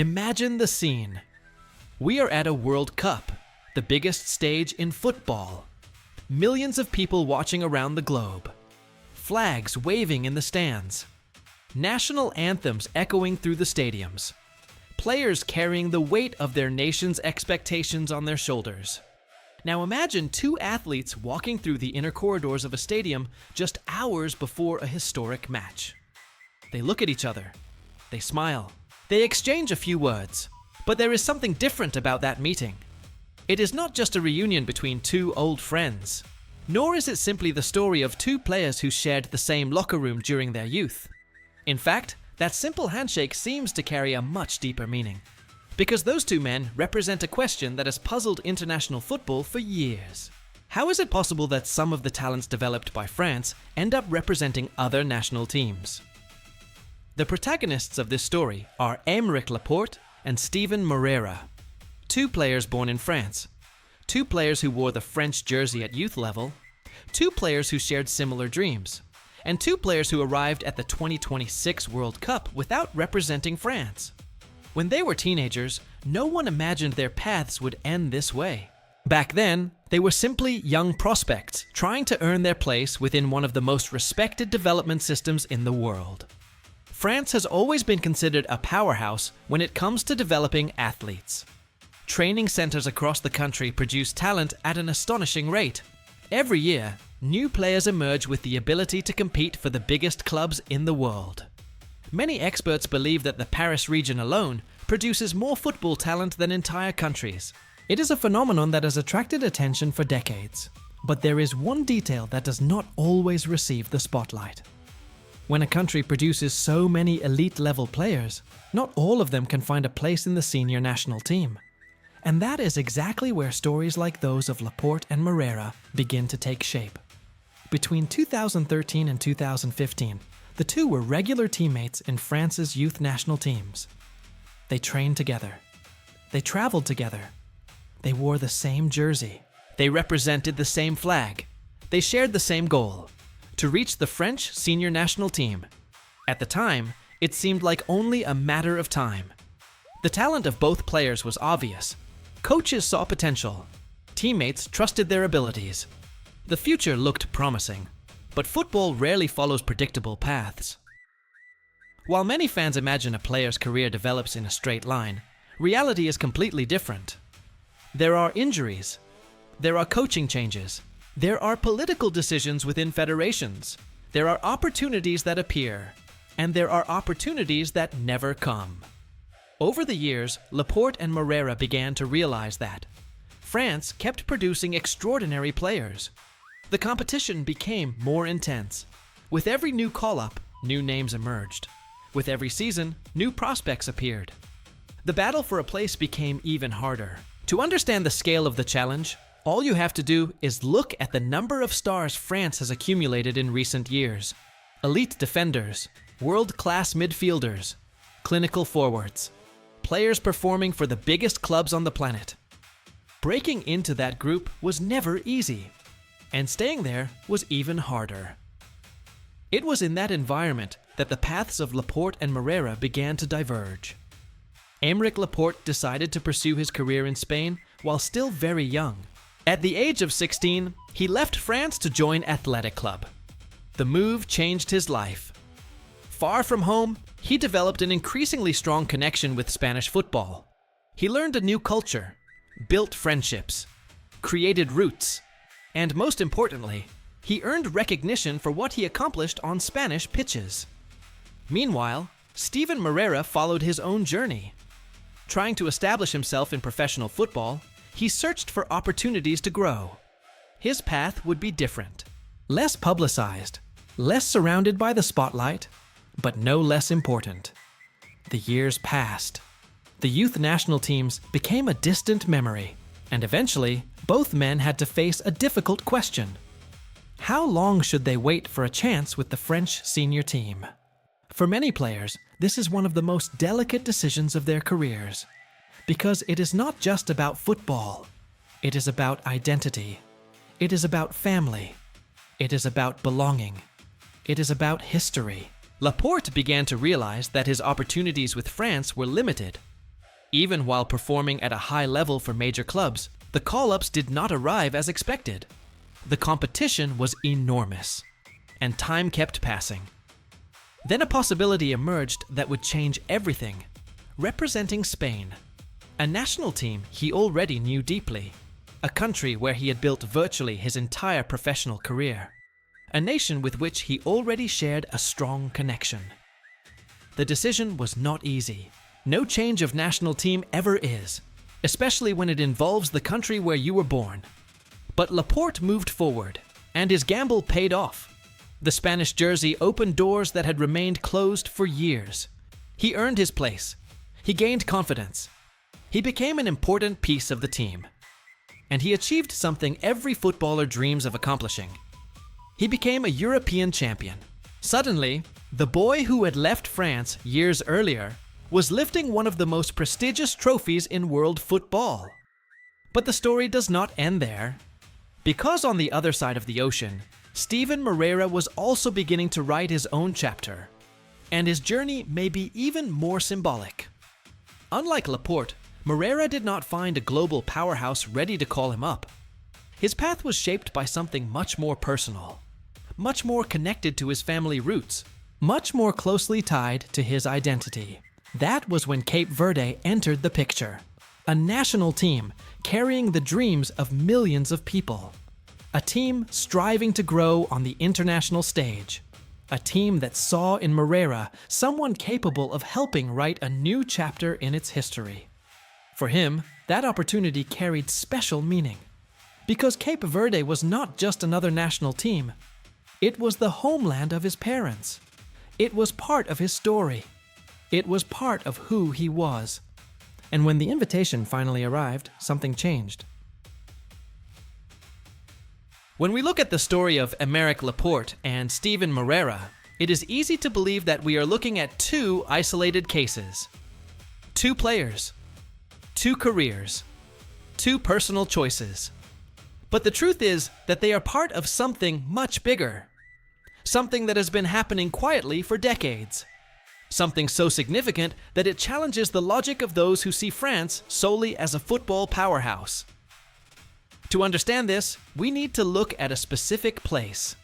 Imagine the scene. We are at a World Cup, the biggest stage in football. Millions of people watching around the globe. Flags waving in the stands. National anthems echoing through the stadiums. Players carrying the weight of their nation's expectations on their shoulders. Now imagine two athletes walking through the inner corridors of a stadium just hours before a historic match. They look at each other. They smile. They exchange a few words. But there is something different about that meeting. It is not just a reunion between two old friends, nor is it simply the story of two players who shared the same locker room during their youth. In fact, that simple handshake seems to carry a much deeper meaning, because those two men represent a question that has puzzled international football for years. How is it possible that some of the talents developed by France end up representing other national teams? The protagonists of this story are Aymeric Laporte and Steven Moreira, two players born in France, two players who wore the French jersey at youth level, two players who shared similar dreams, and two players who arrived at the 2026 World Cup without representing France. When they were teenagers, no one imagined their paths would end this way. Back then, they were simply young prospects trying to earn their place within one of the most respected development systems in the world. France has always been considered a powerhouse when it comes to developing athletes. Training centers across the country produce talent at an astonishing rate. Every year, new players emerge with the ability to compete for the biggest clubs in the world. Many experts believe that the Paris region alone produces more football talent than entire countries. It is a phenomenon that has attracted attention for decades. But there is one detail that does not always receive the spotlight. When a country produces so many elite-level players, not all of them can find a place in the senior national team. And that is exactly where stories like those of Laporte and Moreira begin to take shape. Between 2013 and 2015, the two were regular teammates in France's youth national teams. They trained together. They traveled together. They wore the same jersey. They represented the same flag. They shared the same goal: to reach the French senior national team. At the time, it seemed like only a matter of time. The talent of both players was obvious. Coaches saw potential. Teammates trusted their abilities. The future looked promising, but football rarely follows predictable paths. While many fans imagine a player's career develops in a straight line, reality is completely different. There are injuries. There are coaching changes. There are political decisions within federations. There are opportunities that appear, and there are opportunities that never come. Over the years, Laporte and Moreira began to realize that France kept producing extraordinary players. The competition became more intense. With every new call-up, new names emerged. With every season, new prospects appeared. The battle for a place became even harder. To understand the scale of the challenge, all you have to do is look at the number of stars France has accumulated in recent years. Elite defenders, world-class midfielders, clinical forwards, players performing for the biggest clubs on the planet. Breaking into that group was never easy, and staying there was even harder. It was in that environment that the paths of Laporte and Moreira began to diverge. Aymeric Laporte decided to pursue his career in Spain while still very young. At the age of 16, he left France to join Athletic Club. The move changed his life. Far from home, he developed an increasingly strong connection with Spanish football. He learned a new culture, built friendships, created roots, and most importantly, he earned recognition for what he accomplished on Spanish pitches. Meanwhile, Steven Moreira followed his own journey. Trying to establish himself in professional football, he searched for opportunities to grow. His path would be different. Less publicized, less surrounded by the spotlight, but no less important. The years passed. The youth national teams became a distant memory, and eventually, both men had to face a difficult question. How long should they wait for a chance with the French senior team? For many players, this is one of the most delicate decisions of their careers, because it is not just about football. It is about identity. It is about family. It is about belonging. It is about history. Laporte began to realize that his opportunities with France were limited. Even while performing at a high level for major clubs, the call-ups did not arrive as expected. The competition was enormous, and time kept passing. Then a possibility emerged that would change everything. Representing Spain, a national team he already knew deeply, a country where he had built virtually his entire professional career, a nation with which he already shared a strong connection. The decision was not easy. No change of national team ever is, especially when it involves the country where you were born. But Laporte moved forward, and his gamble paid off. The Spanish jersey opened doors that had remained closed for years. He earned his place. He gained confidence. He became an important piece of the team. And he achieved something every footballer dreams of accomplishing. He became a European champion. Suddenly, the boy who had left France years earlier was lifting one of the most prestigious trophies in world football. But the story does not end there. Because on the other side of the ocean, Steven Moreira was also beginning to write his own chapter. And his journey may be even more symbolic. Unlike Laporte, Moreira did not find a global powerhouse ready to call him up. His path was shaped by something much more personal, much more connected to his family roots, much more closely tied to his identity. That was when Cape Verde entered the picture. A national team carrying the dreams of millions of people. A team striving to grow on the international stage. A team that saw in Moreira someone capable of helping write a new chapter in its history. For him, that opportunity carried special meaning. Because Cape Verde was not just another national team. It was the homeland of his parents. It was part of his story. It was part of who he was. And when the invitation finally arrived, something changed. When we look at the story of Aymeric Laporte and Steven Moreira, it is easy to believe that we are looking at two isolated cases. Two players. Two careers. Two personal choices. But the truth is that they are part of something much bigger. Something that has been happening quietly for decades. Something so significant that it challenges the logic of those who see France solely as a football powerhouse. To understand this, we need to look at a specific place.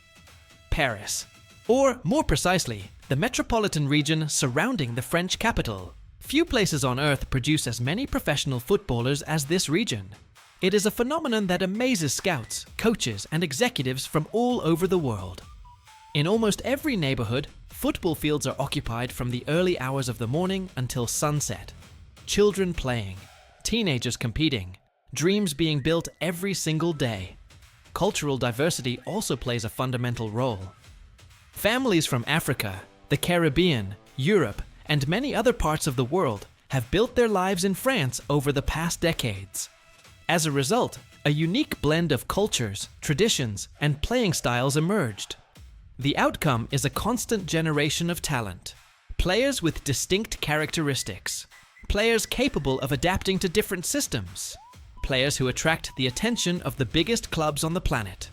Paris. Or, more precisely, the metropolitan region surrounding the French capital. Few places on earth produce as many professional footballers as this region. It is a phenomenon that amazes scouts, coaches, and executives from all over the world. In almost every neighborhood, football fields are occupied from the early hours of the morning until sunset. Children playing, teenagers competing, dreams being built every single day. Cultural diversity also plays a fundamental role. Families from Africa, the Caribbean, Europe, and many other parts of the world have built their lives in France over the past decades. As a result, a unique blend of cultures, traditions, and playing styles emerged. The outcome is a constant generation of talent. Players with distinct characteristics. Players capable of adapting to different systems. Players who attract the attention of the biggest clubs on the planet.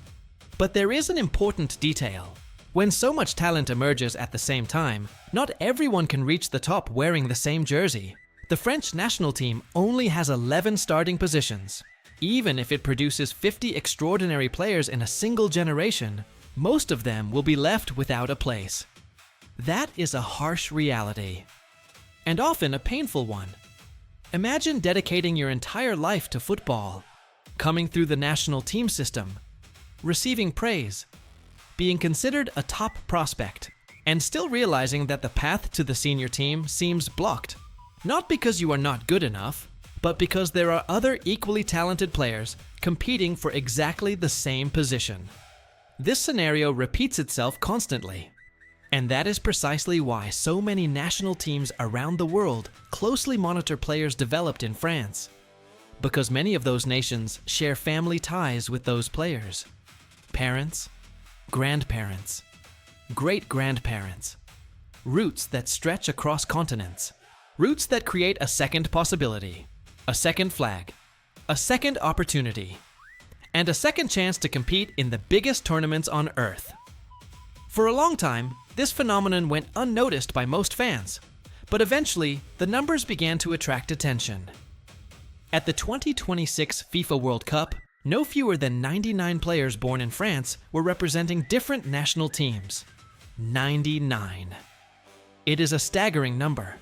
But there is an important detail. When so much talent emerges at the same time, not everyone can reach the top wearing the same jersey. The French national team only has 11 starting positions. Even if it produces 50 extraordinary players in a single generation, most of them will be left without a place. That is a harsh reality, and often a painful one. Imagine dedicating your entire life to football, coming through the national team system, receiving praise, being considered a top prospect, and still realizing that the path to the senior team seems blocked. Not because you are not good enough, but because there are other equally talented players competing for exactly the same position. This scenario repeats itself constantly, and that is precisely why so many national teams around the world closely monitor players developed in France, because many of those nations share family ties with those players. Parents, grandparents, great-grandparents, roots that stretch across continents, roots that create a second possibility, a second flag, a second opportunity, and a second chance to compete in the biggest tournaments on Earth. For a long time, this phenomenon went unnoticed by most fans, But eventually, the numbers began to attract attention. At the 2026 FIFA World Cup, no fewer than 99 players born in France were representing different national teams. 99. It is a staggering number.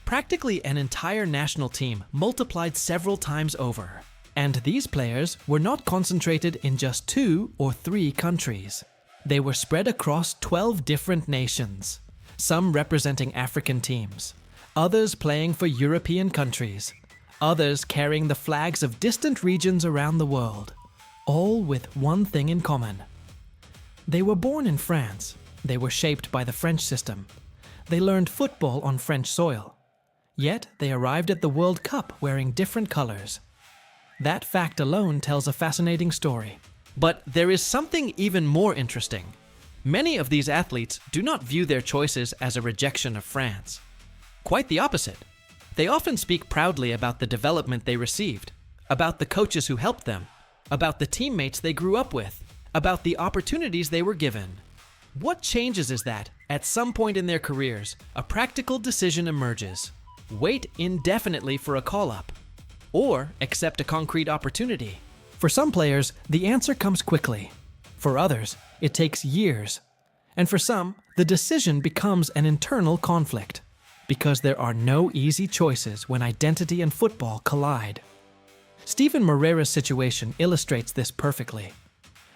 Practically an entire national team multiplied several times over. And these players were not concentrated in just 2 or 3 countries. They were spread across 12 different nations, some representing African teams, others playing for European countries, others carrying the flags of distant regions around the world, all with one thing in common. They were born in France. They were shaped by the French system. They learned football on French soil. Yet they arrived at the World Cup wearing different colors. That fact alone tells a fascinating story. But there is something even more interesting. Many of these athletes do not view their choices as a rejection of France. Quite the opposite. They often speak proudly about the development they received, about the coaches who helped them, about the teammates they grew up with, about the opportunities they were given. What changes is that, at some point in their careers, a practical decision emerges. Wait indefinitely for a call-up, or accept a concrete opportunity. For some players, the answer comes quickly. For others, it takes years. And for some, the decision becomes an internal conflict, because there are no easy choices when identity and football collide. Steven Moreira's situation illustrates this perfectly.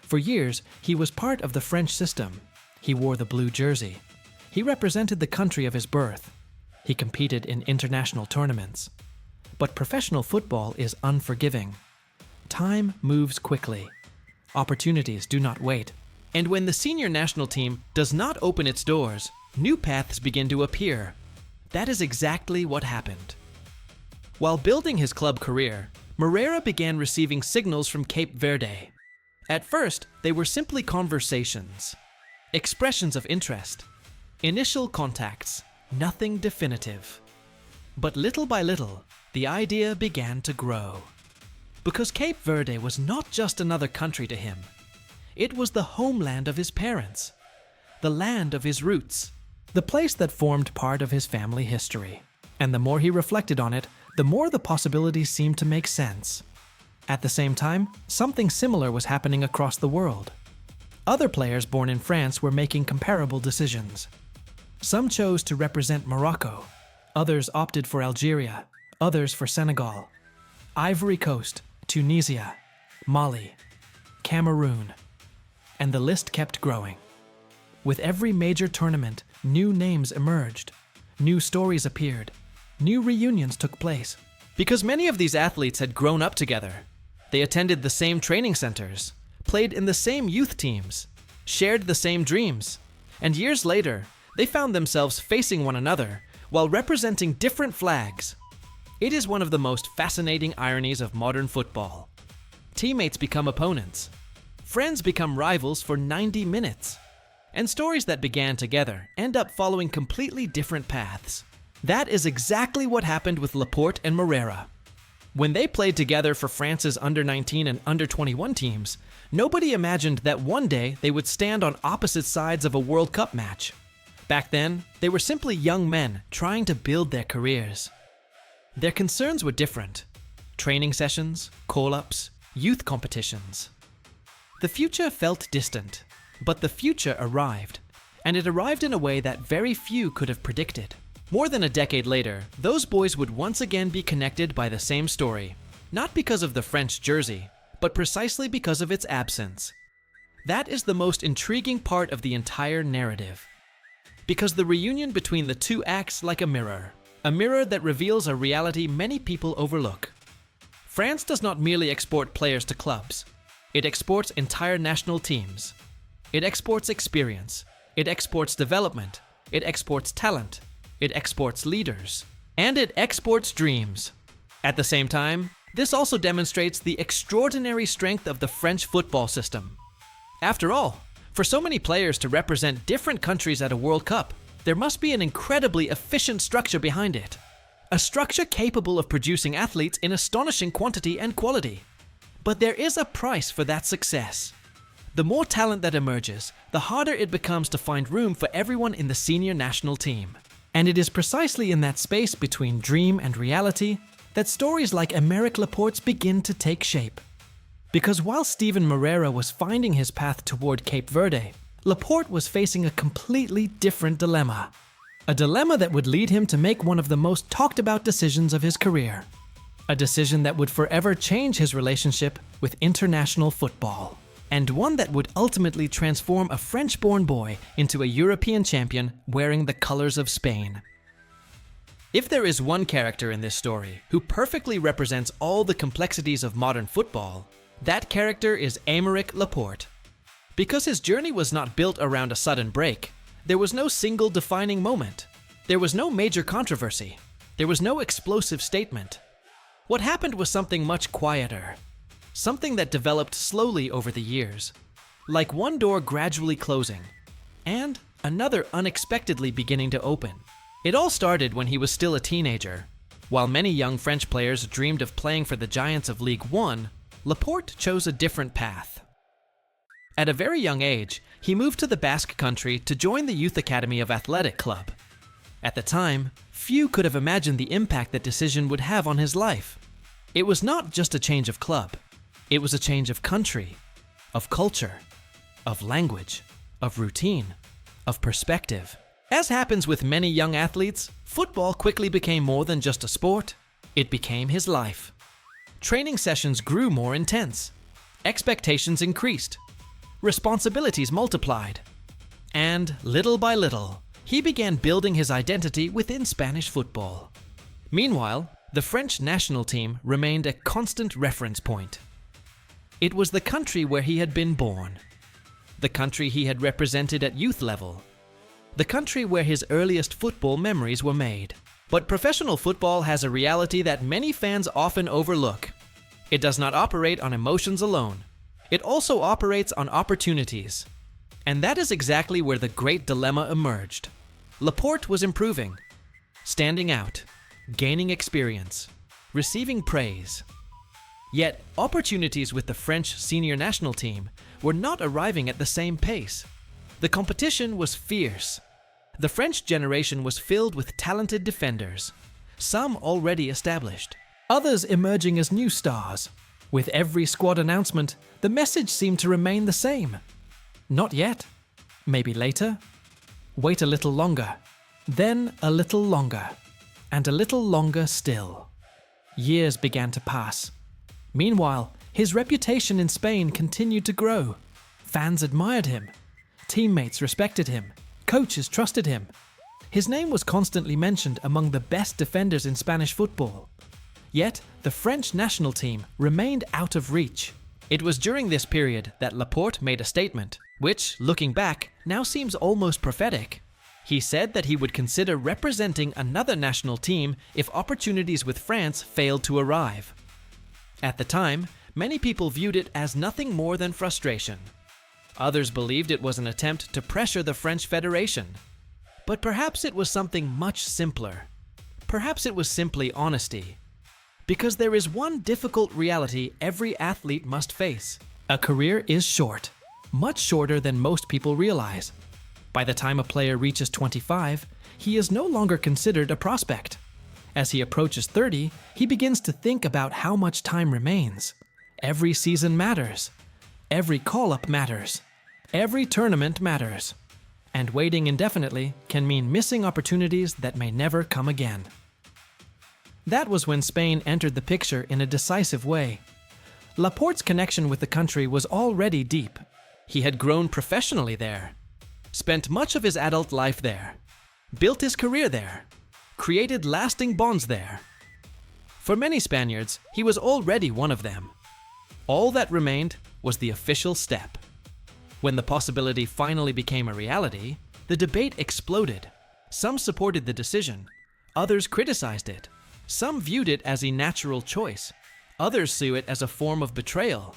For years, he was part of the French system. He wore the blue jersey. He represented the country of his birth. He competed in international tournaments. But professional football is unforgiving. Time moves quickly. Opportunities do not wait. And when the senior national team does not open its doors, new paths begin to appear. That is exactly what happened. While building his club career, Moreira began receiving signals from Cape Verde. At first, they were simply conversations, expressions of interest, initial contacts, nothing definitive. But little by little, the idea began to grow. Because Cape Verde was not just another country to him. It was the homeland of his parents, the land of his roots, the place that formed part of his family history. And the more he reflected on it, the more the possibilities seemed to make sense. At the same time, something similar was happening across the world. Other players born in France were making comparable decisions. Some chose to represent Morocco, others opted for Algeria, others for Senegal, Ivory Coast, Tunisia, Mali, Cameroon, and the list kept growing. With every major tournament, new names emerged, new stories appeared, new reunions took place. Because many of these athletes had grown up together. They attended the same training centers, played in the same youth teams, shared the same dreams, and years later, they found themselves facing one another while representing different flags. It is one of the most fascinating ironies of modern football. Teammates become opponents. Friends become rivals for 90 minutes. And stories that began together end up following completely different paths. That is exactly what happened with Laporte and Moreira. When they played together for France's under-19 and under-21 teams, nobody imagined that one day they would stand on opposite sides of a World Cup match. Back then, they were simply young men trying to build their careers. Their concerns were different. Training sessions, call-ups, youth competitions. The future felt distant, but the future arrived, and it arrived in a way that very few could have predicted. More than a decade later, those boys would once again be connected by the same story, not because of the French jersey, but precisely because of its absence. That is the most intriguing part of the entire narrative. Because the reunion between the two acts like a mirror that reveals a reality many people overlook. France does not merely export players to clubs. It exports entire national teams. It exports experience. It exports development. It exports talent. It exports leaders. And it exports dreams. At the same time, this also demonstrates the extraordinary strength of the French football system. After all, for so many players to represent different countries at a World Cup, there must be an incredibly efficient structure behind it. A structure capable of producing athletes in astonishing quantity and quality. But there is a price for that success. The more talent that emerges, the harder it becomes to find room for everyone in the senior national team. And it is precisely in that space between dream and reality that stories like Aymeric Laporte's begin to take shape. Because while Steven Moreira was finding his path toward Cape Verde, Laporte was facing a completely different dilemma. A dilemma that would lead him to make one of the most talked about decisions of his career. A decision that would forever change his relationship with international football. And one that would ultimately transform a French-born boy into a European champion wearing the colors of Spain. If there is one character in this story who perfectly represents all the complexities of modern football, that character is Aymeric Laporte. Because his journey was not built around a sudden break, there was no single defining moment. There was no major controversy. There was no explosive statement. What happened was something much quieter. Something that developed slowly over the years. Like one door gradually closing, and another unexpectedly beginning to open. It all started when he was still a teenager. While many young French players dreamed of playing for the giants of Ligue 1, Laporte chose a different path. At a very young age, he moved to the Basque Country to join the Youth Academy of Athletic Club. At the time, few could have imagined the impact that decision would have on his life. It was not just a change of club. It was a change of country, of culture, of language, of routine, of perspective. As happens with many young athletes, football quickly became more than just a sport. It became his life. Training sessions grew more intense. Expectations increased. Responsibilities multiplied. And little by little, he began building his identity within Spanish football. Meanwhile, the French national team remained a constant reference point. It was the country where he had been born. The country he had represented at youth level. The country where his earliest football memories were made. But professional football has a reality that many fans often overlook. It does not operate on emotions alone. It also operates on opportunities. And that is exactly where the great dilemma emerged. Laporte was improving, standing out, gaining experience, receiving praise. Yet, opportunities with the French senior national team were not arriving at the same pace. The competition was fierce. The French generation was filled with talented defenders, some already established, others emerging as new stars. With every squad announcement, the message seemed to remain the same. Not yet. Maybe later. Wait a little longer. Then a little longer. And a little longer still. Years began to pass. Meanwhile, his reputation in Spain continued to grow. Fans admired him. Teammates respected him. Coaches trusted him. His name was constantly mentioned among the best defenders in Spanish football. Yet, the French national team remained out of reach. It was during this period that Laporte made a statement, which, looking back, now seems almost prophetic. He said that he would consider representing another national team if opportunities with France failed to arrive. At the time, many people viewed it as nothing more than frustration. Others believed it was an attempt to pressure the French Federation. But perhaps it was something much simpler. Perhaps it was simply honesty. Because there is one difficult reality every athlete must face. A career is short, much shorter than most people realize. By the time a player reaches 25, he is no longer considered a prospect. As he approaches 30, he begins to think about how much time remains. Every season matters. Every call-up matters. Every tournament matters. And waiting indefinitely can mean missing opportunities that may never come again. That was when Spain entered the picture in a decisive way. Laporte's connection with the country was already deep. He had grown professionally there, spent much of his adult life there, built his career there, created lasting bonds there. For many Spaniards, he was already one of them. All that remained was the official step. When the possibility finally became a reality, the debate exploded. Some supported the decision, others criticized it. Some viewed it as a natural choice. Others see it as a form of betrayal.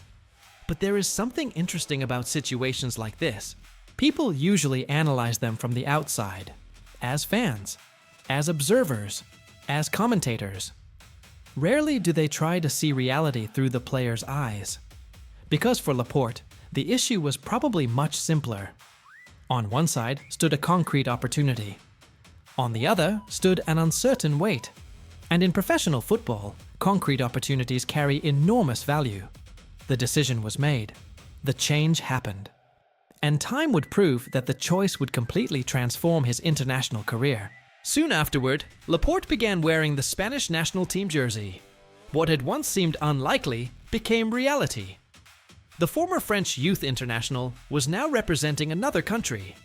But there is something interesting about situations like this. People usually analyze them from the outside, as fans, as observers, as commentators. Rarely do they try to see reality through the player's eyes. Because for Laporte, the issue was probably much simpler. On one side stood a concrete opportunity. On the other stood an uncertain weight. And in professional football, concrete opportunities carry enormous value. The decision was made. The change happened. And time would prove that the choice would completely transform his international career. Soon afterward, Laporte began wearing the Spanish national team jersey. What had once seemed unlikely became reality. The former French youth international was now representing another country.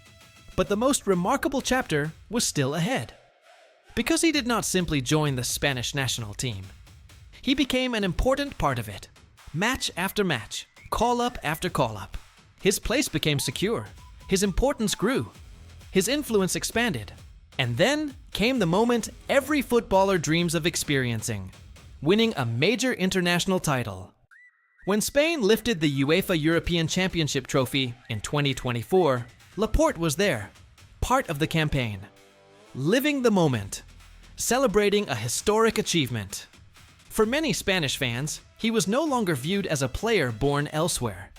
But the most remarkable chapter was still ahead. Because he did not simply join the Spanish national team. He became an important part of it. Match after match, call-up after call-up. His place became secure. His importance grew. His influence expanded. And then came the moment every footballer dreams of experiencing: winning a major international title. When Spain lifted the UEFA European Championship trophy in 2024, Laporte was there, part of the campaign, living the moment, celebrating a historic achievement. For many Spanish fans, he was no longer viewed as a player born elsewhere.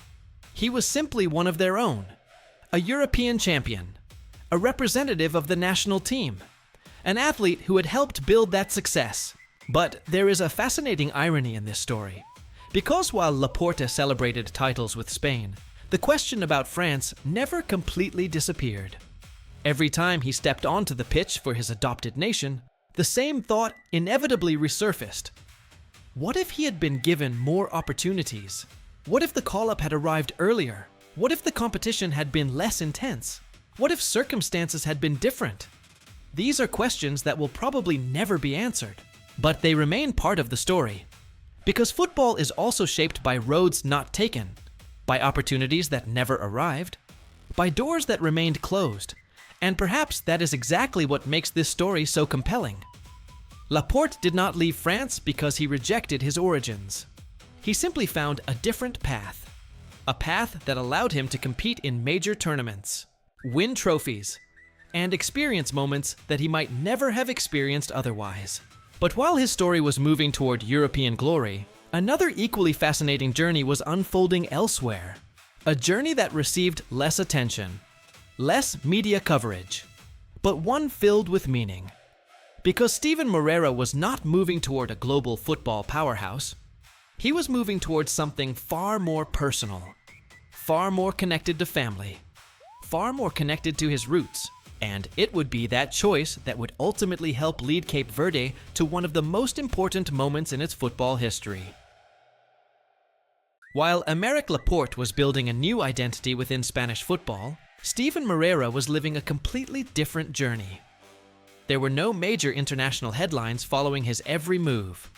He was simply one of their own, a European champion, a representative of the national team, an athlete who had helped build that success. But there is a fascinating irony in this story. Because while Laporte celebrated titles with Spain, the question about France never completely disappeared. Every time he stepped onto the pitch for his adopted nation, the same thought inevitably resurfaced. What if he had been given more opportunities? What if the call-up had arrived earlier? What if the competition had been less intense? What if circumstances had been different? These are questions that will probably never be answered, but they remain part of the story. Because football is also shaped by roads not taken, by opportunities that never arrived, by doors that remained closed, and perhaps that is exactly what makes this story so compelling. Laporte did not leave France because he rejected his origins. He simply found a different path, a path that allowed him to compete in major tournaments, win trophies, and experience moments that he might never have experienced otherwise. But while his story was moving toward European glory, another equally fascinating journey was unfolding elsewhere. A journey that received less attention, less media coverage, but one filled with meaning. Because Steven Moreira was not moving toward a global football powerhouse, he was moving towards something far more personal, far more connected to family, far more connected to his roots. And it would be that choice that would ultimately help lead Cape Verde to one of the most important moments in its football history. While Aymeric Laporte was building a new identity within Spanish football, Steven Moreira was living a completely different journey. There were no major international headlines following his every move,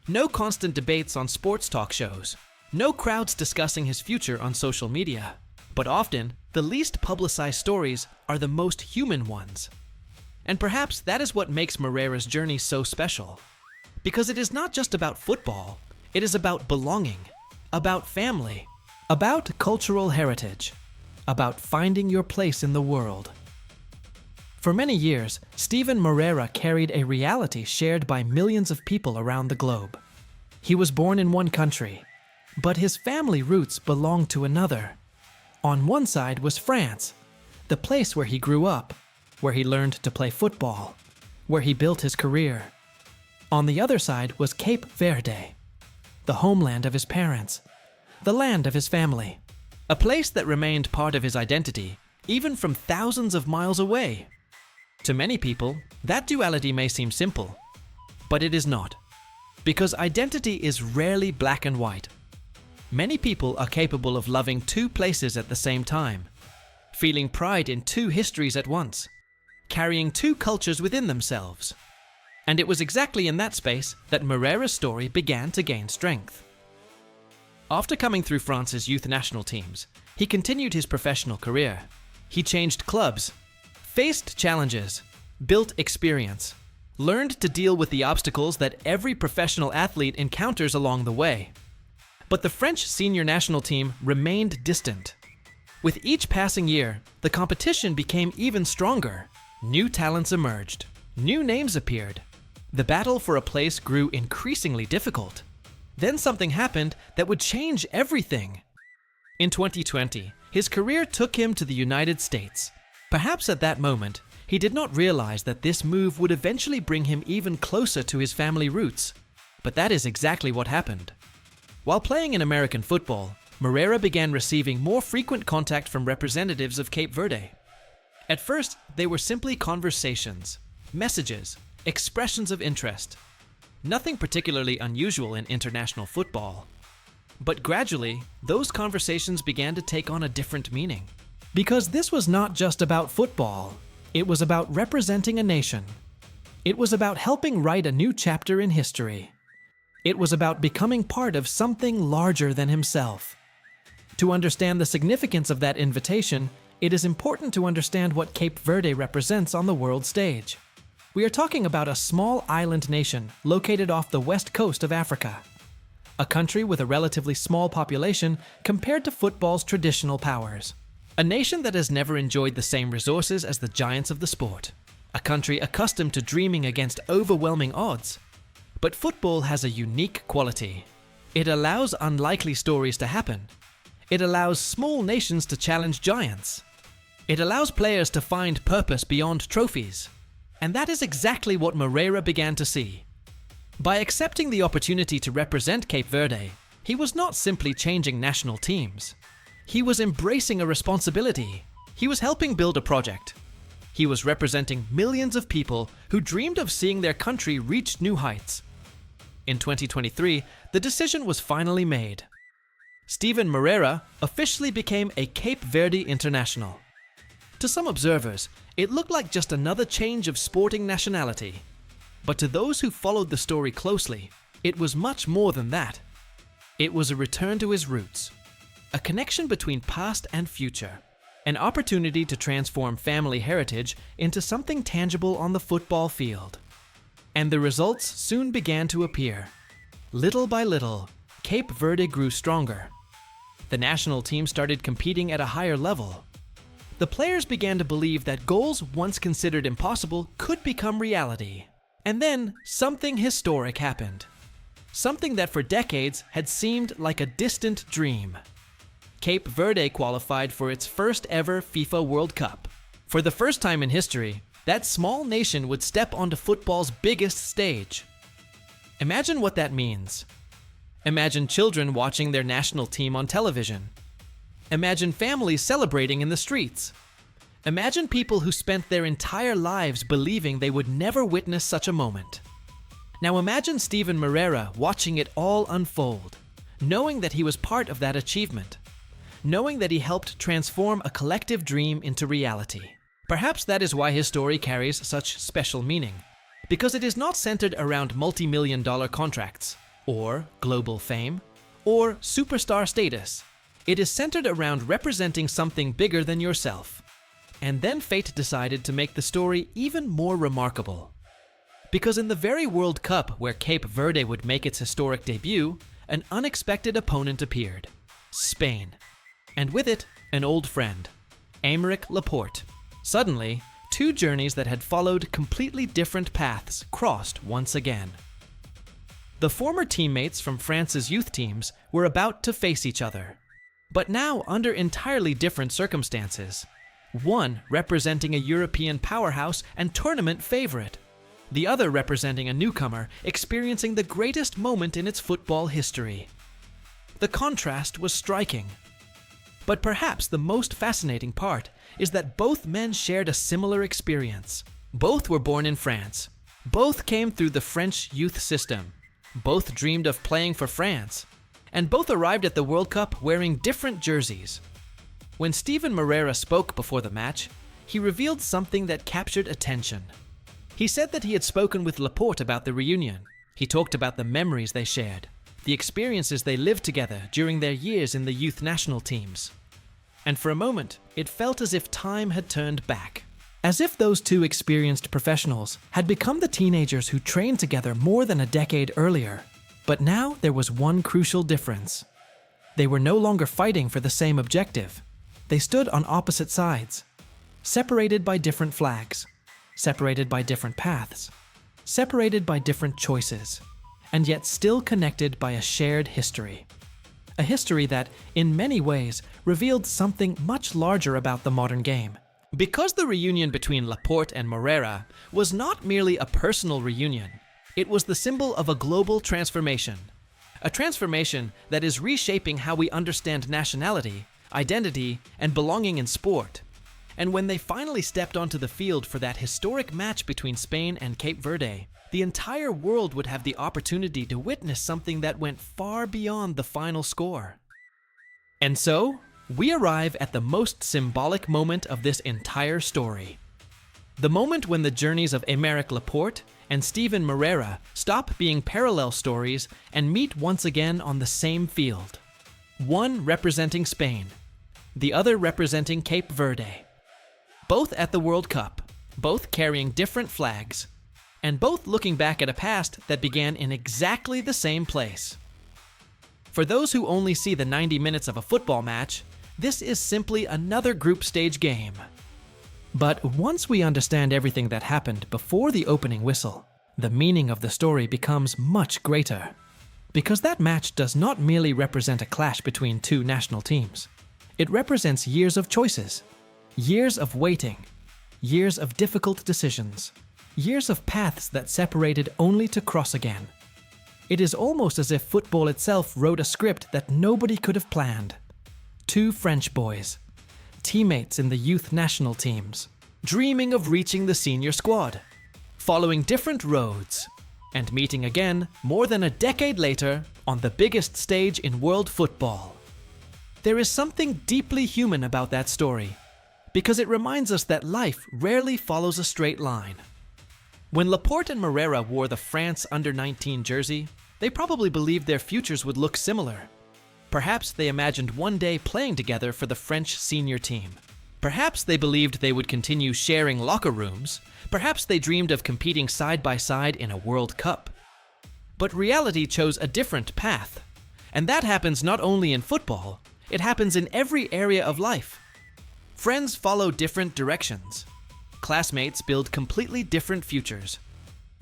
no constant debates on sports talk shows, no crowds discussing his future on social media. But often, the least publicized stories are the most human ones. And perhaps that is what makes Moreira's journey so special. Because it is not just about football, it is about belonging, about family, about cultural heritage, about finding your place in the world. For many years, Steven Moreira carried a reality shared by millions of people around the globe. He was born in one country, but his family roots belonged to another. On one side was France, the place where he grew up, where he learned to play football, where he built his career. On the other side was Cape Verde, the homeland of his parents, the land of his family, a place that remained part of his identity, even from thousands of miles away. To many people, that duality may seem simple, but it is not, because identity is rarely black and white. Many people are capable of loving two places at the same time, feeling pride in two histories at once, carrying two cultures within themselves. And it was exactly in that space that Moreira's story began to gain strength. After coming through France's youth national teams, he continued his professional career. He changed clubs, faced challenges, built experience, learned to deal with the obstacles that every professional athlete encounters along the way. But the French senior national team remained distant. With each passing year, the competition became even stronger. New talents emerged. New names appeared. The battle for a place grew increasingly difficult. Then something happened that would change everything. In 2020, his career took him to the United States. Perhaps at that moment, He did not realize that this move would eventually bring him even closer to his family roots. But that is exactly what happened. While playing in American football, Moreira began receiving more frequent contact from representatives of Cape Verde. At first, they were simply conversations, messages, expressions of interest. Nothing particularly unusual in international football. But gradually, those conversations began to take on a different meaning. Because this was not just about football. It was about representing a nation. It was about helping write a new chapter in history. It was about becoming part of something larger than himself. To understand the significance of that invitation, it is important to understand what Cape Verde represents on the world stage. We are talking about a small island nation located off the west coast of Africa. A country with a relatively small population compared to football's traditional powers. A nation that has never enjoyed the same resources as the giants of the sport. A country accustomed to dreaming against overwhelming odds. But football has a unique quality. It allows unlikely stories to happen. It allows small nations to challenge giants. It allows players to find purpose beyond trophies. And that is exactly what Moreira began to see. By accepting the opportunity to represent Cape Verde, he was not simply changing national teams. He was embracing a responsibility. He was helping build a project. He was representing millions of people who dreamed of seeing their country reach new heights. In 2023, the decision was finally made. Steven Moreira officially became a Cape Verde international. To some observers, it looked like just another change of sporting nationality. But to those who followed the story closely, it was much more than that. It was a return to his roots, a connection between past and future, an opportunity to transform family heritage into something tangible on the football field. And the results soon began to appear. Little by little, Cape Verde grew stronger. The national team started competing at a higher level. The players began to believe that goals once considered impossible could become reality. And then, something historic happened. Something that for decades had seemed like a distant dream. Cape Verde qualified for its first ever FIFA World Cup. For the first time in history, that small nation would step onto football's biggest stage. Imagine what that means. Imagine children watching their national team on television. Imagine families celebrating in the streets. Imagine people who spent their entire lives believing they would never witness such a moment. Now imagine Steven Moreira watching it all unfold, knowing that he was part of that achievement, knowing that he helped transform a collective dream into reality. Perhaps that is why his story carries such special meaning, because it is not centered around multi-million-dollar contracts, or global fame, or superstar status. It is centered around representing something bigger than yourself. And then fate decided to make the story even more remarkable. Because in the very World Cup where Cape Verde would make its historic debut, an unexpected opponent appeared: Spain. And with it, an old friend, Aymeric Laporte. Suddenly, two journeys that had followed completely different paths crossed once again. The former teammates from France's youth teams were about to face each other, but now under entirely different circumstances. One representing a European powerhouse and tournament favorite, the other representing a newcomer experiencing the greatest moment in its football history. The contrast was striking. But perhaps the most fascinating part is that both men shared a similar experience. Both were born in France. Both came through the French youth system. Both dreamed of playing for France. And both arrived at the World Cup wearing different jerseys. When Steven Moreira spoke before the match, he revealed something that captured attention. He said that he had spoken with Laporte about the reunion. He talked about the memories they shared, the experiences they lived together during their years in the youth national teams. And for a moment, it felt as if time had turned back. As if those two experienced professionals had become the teenagers who trained together more than a decade earlier. But now there was one crucial difference. They were no longer fighting for the same objective. They stood on opposite sides, separated by different flags, separated by different paths, separated by different choices, and yet still connected by a shared history. A history that, in many ways, revealed something much larger about the modern game. Because the reunion between Laporte and Moreira was not merely a personal reunion, it was the symbol of a global transformation. A transformation that is reshaping how we understand nationality, identity, and belonging in sport. And when they finally stepped onto the field for that historic match between Spain and Cape Verde, the entire world would have the opportunity to witness something that went far beyond the final score. And so, we arrive at the most symbolic moment of this entire story. The moment when the journeys of Aymeric Laporte and Steven Moreira stop being parallel stories and meet once again on the same field. One representing Spain, the other representing Cape Verde. Both at the World Cup, both carrying different flags, and both looking back at a past that began in exactly the same place. For those who only see the 90 minutes of a football match, this is simply another group stage game. But once we understand everything that happened before the opening whistle, the meaning of the story becomes much greater. Because that match does not merely represent a clash between two national teams. It represents years of choices, years of waiting, years of difficult decisions, years of paths that separated only to cross again. It is almost as if football itself wrote a script that nobody could have planned. Two French boys, teammates in the youth national teams, dreaming of reaching the senior squad, following different roads, and meeting again more than a decade later on the biggest stage in world football. There is something deeply human about that story, because it reminds us that life rarely follows a straight line. When Laporte and Moreira wore the France under-19 jersey, they probably believed their futures would look similar. Perhaps they imagined one day playing together for the French senior team. Perhaps they believed they would continue sharing locker rooms. Perhaps they dreamed of competing side by side in a World Cup. But reality chose a different path. And that happens not only in football, it happens in every area of life. Friends follow different directions. Classmates build completely different futures.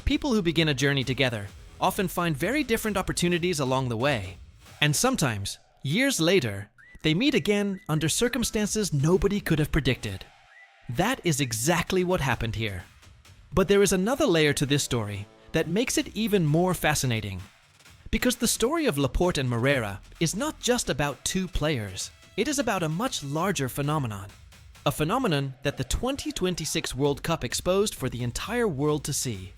People who begin a journey together often find very different opportunities along the way. And sometimes, years later, they meet again under circumstances nobody could have predicted. That is exactly what happened here. But there is another layer to this story that makes it even more fascinating. Because the story of Laporte and Moreira is not just about two players. It is about a much larger phenomenon. A phenomenon that the 2026 World Cup exposed for the entire world to see.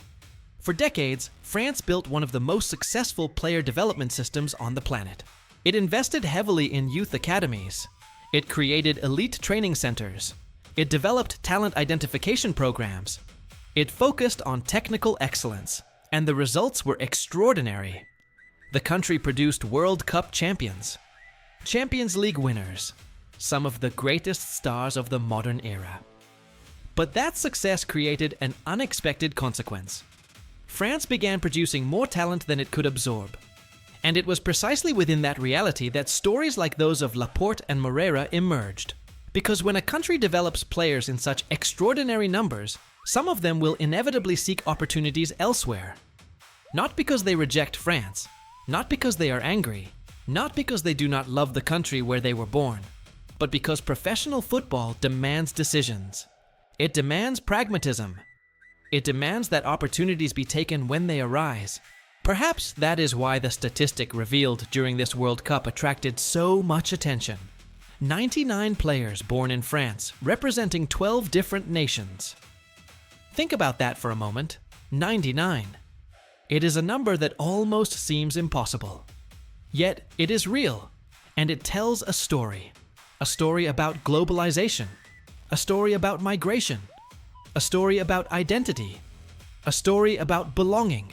For decades, France built one of the most successful player development systems on the planet. It invested heavily in youth academies. It created elite training centers. It developed talent identification programs. It focused on technical excellence, and the results were extraordinary. The country produced World Cup champions, Champions League winners, some of the greatest stars of the modern era. But that success created an unexpected consequence. France began producing more talent than it could absorb. And it was precisely within that reality that stories like those of Laporte and Moreira emerged. Because when a country develops players in such extraordinary numbers, some of them will inevitably seek opportunities elsewhere. Not because they reject France, not because they are angry, not because they do not love the country where they were born, but because professional football demands decisions. It demands pragmatism. It demands that opportunities be taken when they arise. Perhaps that is why the statistic revealed during this World Cup attracted so much attention. 99 players born in France, representing 12 different nations. Think about that for a moment. 99. It is a number that almost seems impossible. Yet it is real, and it tells a story. A story about globalization. A story about migration. A story about identity. A story about belonging.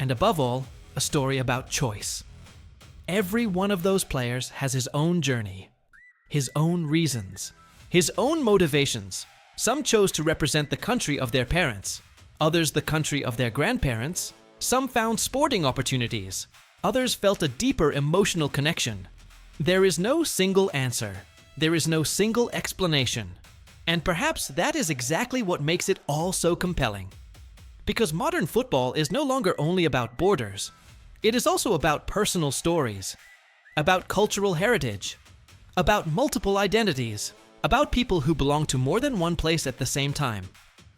And above all, a story about choice. Every one of those players has his own journey, his own reasons, his own motivations. Some chose to represent the country of their parents, others the country of their grandparents. Some found sporting opportunities, others felt a deeper emotional connection. There is no single answer. There is no single explanation. And perhaps that is exactly what makes it all so compelling. Because modern football is no longer only about borders. It is also about personal stories, about cultural heritage, about multiple identities, about people who belong to more than one place at the same time.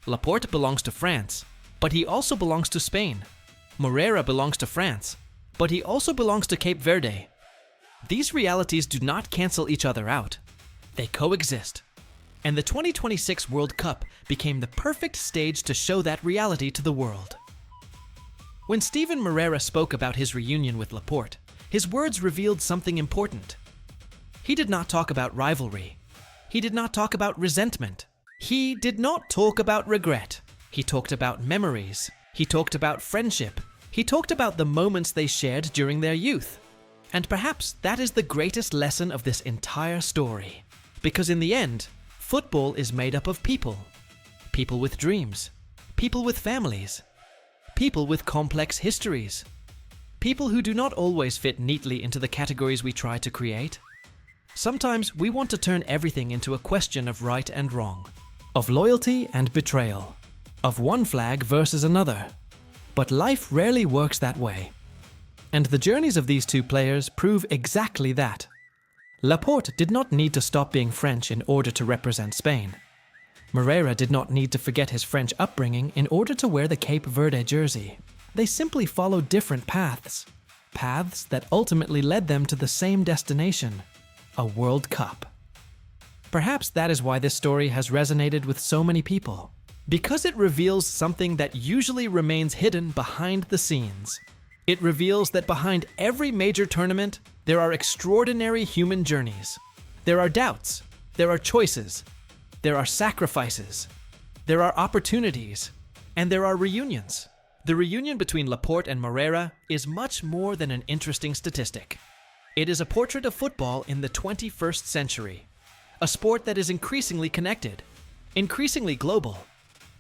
Laporte belongs to France, but he also belongs to Spain. Moreira belongs to France, but he also belongs to Cape Verde. These realities do not cancel each other out. They coexist. And the 2026 World Cup became the perfect stage to show that reality to the world. When Steven Moreira spoke about his reunion with Laporte, his words revealed something important. He did not talk about rivalry. He did not talk about resentment. He did not talk about regret. He talked about memories. He talked about friendship. He talked about the moments they shared during their youth. And perhaps that is the greatest lesson of this entire story. Because in the end, football is made up of people. People with dreams. People with families. People with complex histories. People who do not always fit neatly into the categories we try to create. Sometimes we want to turn everything into a question of right and wrong, of loyalty and betrayal, of one flag versus another. But life rarely works that way. And the journeys of these two players prove exactly that. Laporte did not need to stop being French in order to represent Spain. Moreira did not need to forget his French upbringing in order to wear the Cape Verde jersey. They simply followed different paths. Paths that ultimately led them to the same destination, a World Cup. Perhaps that is why this story has resonated with so many people. Because it reveals something that usually remains hidden behind the scenes. It reveals that behind every major tournament, there are extraordinary human journeys. There are doubts. There are choices. There are sacrifices. There are opportunities. And there are reunions. The reunion between Laporte and Moreira is much more than an interesting statistic. It is a portrait of football in the 21st century. A sport that is increasingly connected, increasingly global,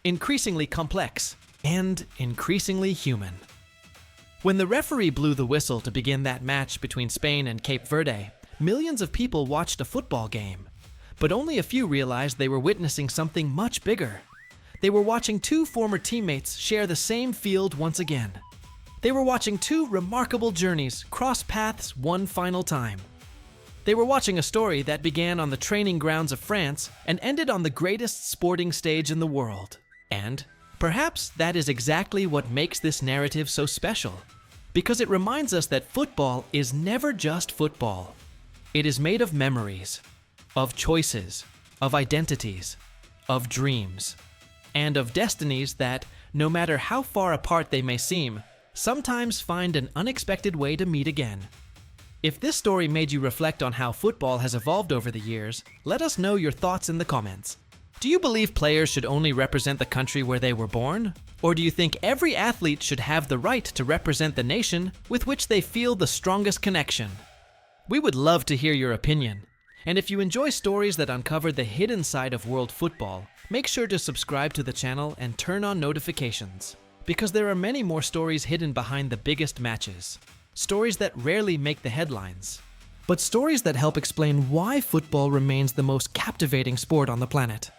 increasingly complex, and increasingly human. When the referee blew the whistle to begin that match between Spain and Cape Verde, millions of people watched a football game. But only a few realized they were witnessing something much bigger. They were watching two former teammates share the same field once again. They were watching two remarkable journeys cross paths one final time. They were watching a story that began on the training grounds of France and ended on the greatest sporting stage in the world. And perhaps that is exactly what makes this narrative so special, because it reminds us that football is never just football. It is made of memories, of choices, of identities, of dreams, and of destinies that, no matter how far apart they may seem, sometimes find an unexpected way to meet again. If this story made you reflect on how football has evolved over the years, let us know your thoughts in the comments. Do you believe players should only represent the country where they were born? Or do you think every athlete should have the right to represent the nation with which they feel the strongest connection? We would love to hear your opinion. And if you enjoy stories that uncover the hidden side of world football, make sure to subscribe to the channel and turn on notifications. Because there are many more stories hidden behind the biggest matches. Stories that rarely make the headlines. But stories that help explain why football remains the most captivating sport on the planet.